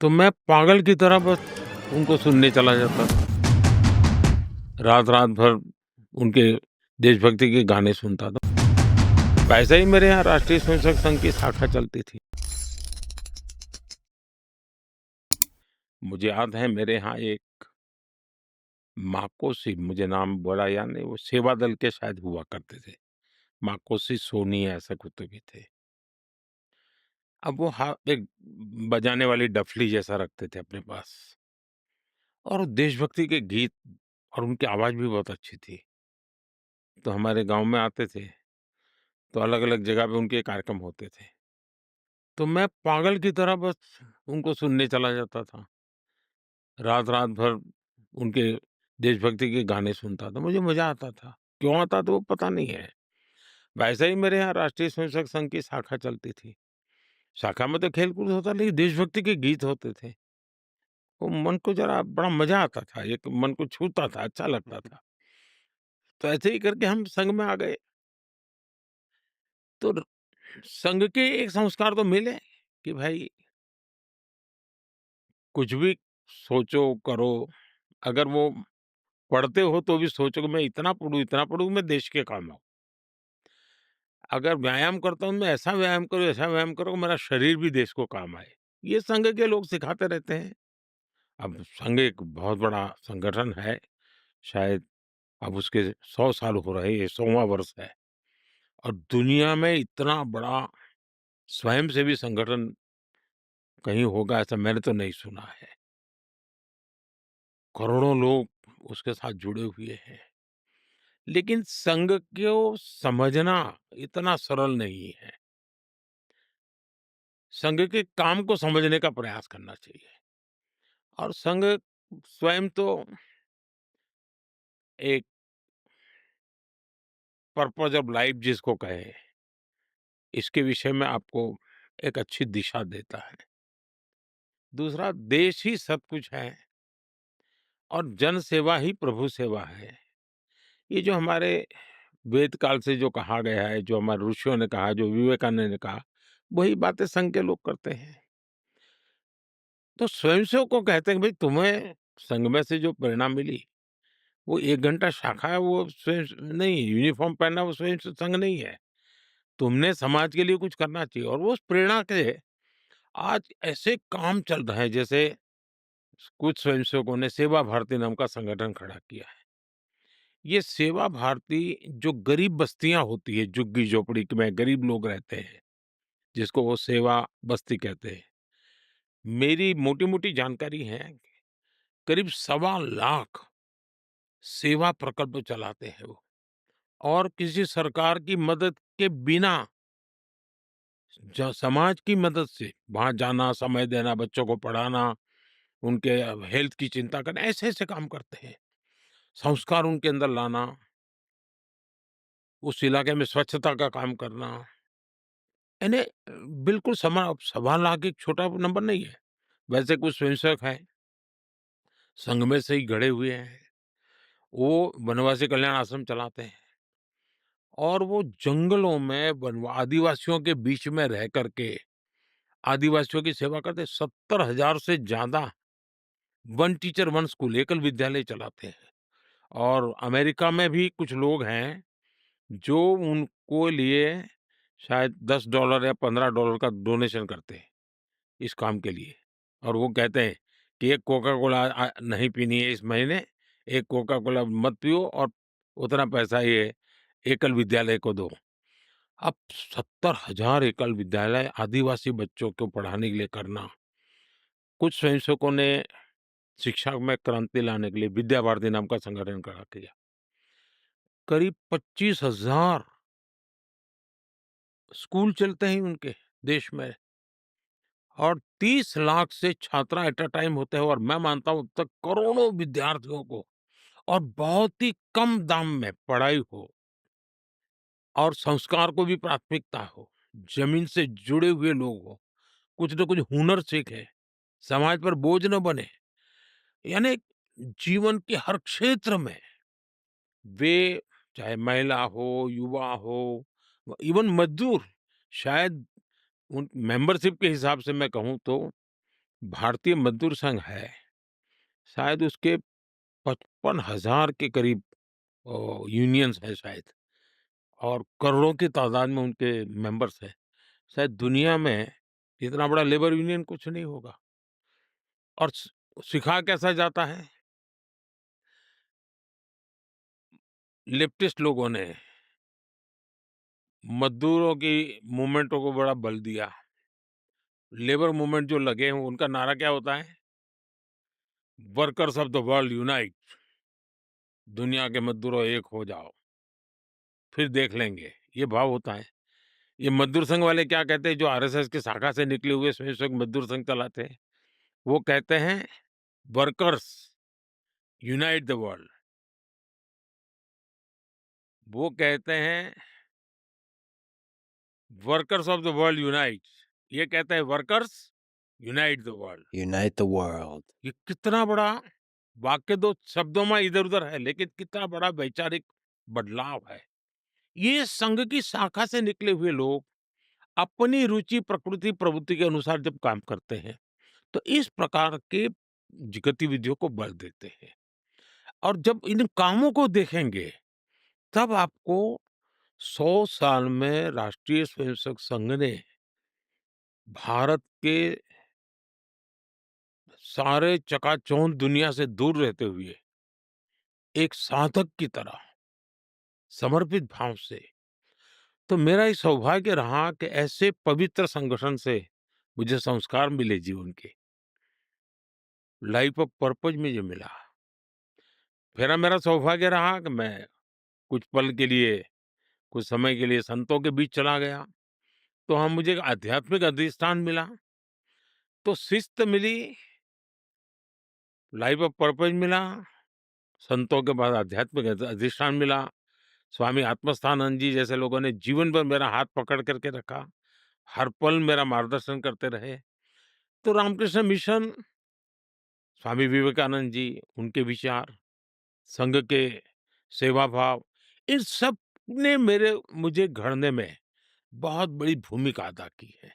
तो मैं पागल की तरह बस उनको सुनने चला जाता था। रात-रात भर उनके देशभक्ति के गाने सुनता था। वैसे ही मेरे यहाँ राष्ट्रीय स्वयंसेवक संघ की शाखा चलती थी। मुझे याद है मेरे यहाँ एक माकोसी, मुझे नाम बड़ा याद नहीं, वो सेवा दल के शायद हुआ करते थे। माकोसी सोनी ऐसा कुछ तो भी थे। अब वो एक बजाने वाली डफली जैसा रखते थे अपने पास और देशभक्ति के गीत और उनकी आवाज़ भी बहुत अच्छी थी। तो हमारे गाँव में आते थे, तो अलग-अलग जगह पे उनके कार्यक्रम होते थे। तो मैं पागल की तरह बस उनको सुनने चला जाता था। रात-रात भर उनके देशभक्ति के गाने सुनता था, मुझे मज़ा आता था। क्यों आता था वो पता नहीं है। वैसे ही मेरे यहाँ राष्ट्रीय स्वयंसेवक संघ की शाखा चलती थी। शाखा में तो खेल-कूद होता लेकिन देशभक्ति के गीत होते थे। वो मन को ज़रा बड़ा मज़ा आता था, एक मन को छूता था, अच्छा लगता था। तो ऐसे ही करके हम संघ में आ गए। तो र संघ के एक संस्कार तो मिले कि भाई कुछ भी सोचो, करो, अगर वो पढ़ते हो तो भी सोचो कि मैं इतना पढूँ मैं देश के काम आऊँ। अगर व्यायाम करता हूँ, मैं ऐसा व्यायाम करो कि मेरा शरीर भी देश को काम आए। ये संघ के लोग सिखाते रहते हैं। अब संघ एक बहुत बड़ा संगठन है, शायद अब उसके 100 साल हो रहे हैं, ये 100वाँ वर्ष है और दुनिया में इतना बड़ा स्वयंसेवी संगठन कहीं होगा ऐसा मैंने तो नहीं सुना है। करोड़ों लोग उसके साथ जुड़े हुए हैं। लेकिन संघ को समझना इतना सरल नहीं है। संघ के काम को समझने का प्रयास करना चाहिए और संघ स्वयं तो एक पर्पज़ ऑफ लाइफ जिसको कहें, इसके विषय में आपको एक अच्छी दिशा देता है। दूसरा देश ही सब कुछ है और जन सेवा ही प्रभु सेवा है। ये जो हमारे वेद काल से जो कहा गया है, जो हमारे ऋषियों ने कहा, जो विवेकानंद ने कहा, वही बातें संघ के लोग करते हैं। तो स्वयंसेवक को कहते हैं कि भाई तुम्हें संघ में से जो प्रेरणा मिली, वो 1 घंटा शाखा है, वो स्वयं नहीं, यूनिफ़ॉर्म पहनना वो स्वयं से संघ नहीं है। तुमने समाज के लिए कुछ करना चाहिए और वो उस प्रेरणा के आज ऐसे काम चल रहे हैं, जैसे कुछ स्वयंसेवकों ने सेवा भारती नाम का संगठन खड़ा किया है। ये सेवा भारती जो गरीब बस्तियाँ होती है, झुग्गी-झोपड़ी में गरीब लोग रहते हैं, जिसको वो सेवा बस्ती कहते हैं। मेरी मोटी-मोटी जानकारी है, करीब सवा लाख सेवा प्रकल्प चलाते हैं वो और किसी सरकार की मदद के बिना समाज की मदद से वहां जाना, समय देना, बच्चों को पढ़ाना, उनके हेल्थ की चिंता करना, ऐसे ऐसे काम करते हैं। संस्कार उनके अंदर लाना, उस इलाके में स्वच्छता का काम करना, यानी बिल्कुल सवा लाख एक छोटा नंबर नहीं है। वैसे कुछ स्वयंसेवक हैं, संघ में से ही गढ़े हुए हैं, वो वनवासी कल्याण आश्रम चलाते हैं और वो जंगलों में आदिवासियों के बीच में रह करके आदिवासियों की सेवा करते। 70,000 से ज्यादा वन टीचर वन स्कूल एकल विद्यालय चलाते हैं और अमेरिका में भी कुछ लोग हैं जो उनको लिए शायद $10 या $15 का डोनेशन करते हैं इस काम के लिए और वो कहते हैं कि एक कोका कोला नहीं पीनी है इस महीने, एक कोका कोला मत पियो और उतना पैसा ये एकल विद्यालय को दो। अब 70,000 एकल विद्यालय आदिवासी बच्चों को पढ़ाने के लिए करना, कुछ स्वयंसेवकों ने शिक्षा में क्रांति लाने के लिए विद्या भारती नाम का संगठन खड़ा किया। करीब 25,000 स्कूल चलते हैं उनके देश में और 30 लाख से छात्रा एट अ टाइम होते हैं और मैं मानता हूं अब तक करोड़ों विद्यार्थियों को और बहुत ही कम दाम में पढ़ाई हो और संस्कार को भी प्राथमिकता हो, जमीन से जुड़े हुए लोग हो, कुछ न कुछ हुनर सीखे, समाज पर बोझ न बने, यानी जीवन के हर क्षेत्र में वे, चाहे महिला हो, युवा हो, इवन मज़दूर, शायद उन मेंबरशिप के हिसाब से मैं कहूँ तो भारतीय मज़दूर संघ है, शायद उसके 55,000 के करीब यूनियंस हैं शायद, और करोड़ों की तादाद में उनके मेंबर्स हैं। शायद दुनिया में इतना बड़ा लेबर यूनियन कुछ नहीं होगा। और सिखा कैसा जाता है? लेफ्टिस्ट लोगों ने मज़दूरों की मूवमेंटों को बड़ा बल दिया। लेबर मूवमेंट जो लगे हैं, उनका नारा क्या होता है? Workers of the world unite. दुनिया के मज़दूरों एक हो जाओ, फिर देख लेंगे, ये भाव होता है। ये मज़दूर संघ वाले क्या कहते हैं, जो आरएसएस की शाखा से निकले हुए स्वयं मज़दूर संघ चलाते हैं, वो कहते हैं वर्कर्स यूनाइट द वर्ल्ड। वो कहते हैं workers of the world unite, ये कहते हैं workers unite the world. Unite the world. ये कितना बड़ा वाक्य, 2 शब्दों में इधर-उधर है, लेकिन कितना बड़ा वैचारिक बदलाव है। ये संघ की शाखा से निकले हुए लोग अपनी रुचि, प्रकृति, प्रवृत्ति के अनुसार जब काम करते हैं, तो इस प्रकार के गतिविधियों को बल देते हैं। और जब इन कामों को देखेंगे, तब आपको 100 साल में राष्ट्रीय स्वयंसेवक संघ ने भारत के सारे चकाचौंध दुनिया से दूर रहते हुए एक साधक की तरह समर्पित भाव से, तो मेरा ये सौभाग्य रहा कि ऐसे पवित्र संगठन से मुझे संस्कार मिले जीवन के, लाइफ ऑफ पर्पज में जो मिला। फिर मेरा सौभाग्य रहा कि मैं कुछ पल के लिए, कुछ समय के लिए संतों के बीच चला गया, तो वहाँ मुझे एक आध्यात्मिक अधिष्ठान मिला, तो शिस्त मिली, लाइफ ऑफ पर्पज मिला, संतों के बाद आध्यात्मिक अधिष्ठान मिला। स्वामी आत्मस्थानंद जी जैसे लोगों ने जीवन भर मेरा हाथ पकड़ करके रखा, हर पल मेरा मार्गदर्शन करते रहे। तो रामकृष्ण मिशन, स्वामी विवेकानंद जी, उनके विचार, संघ के सेवा भाव, इन सब ने मेरे मुझे गढ़ने में बहुत बड़ी भूमिका अदा की है।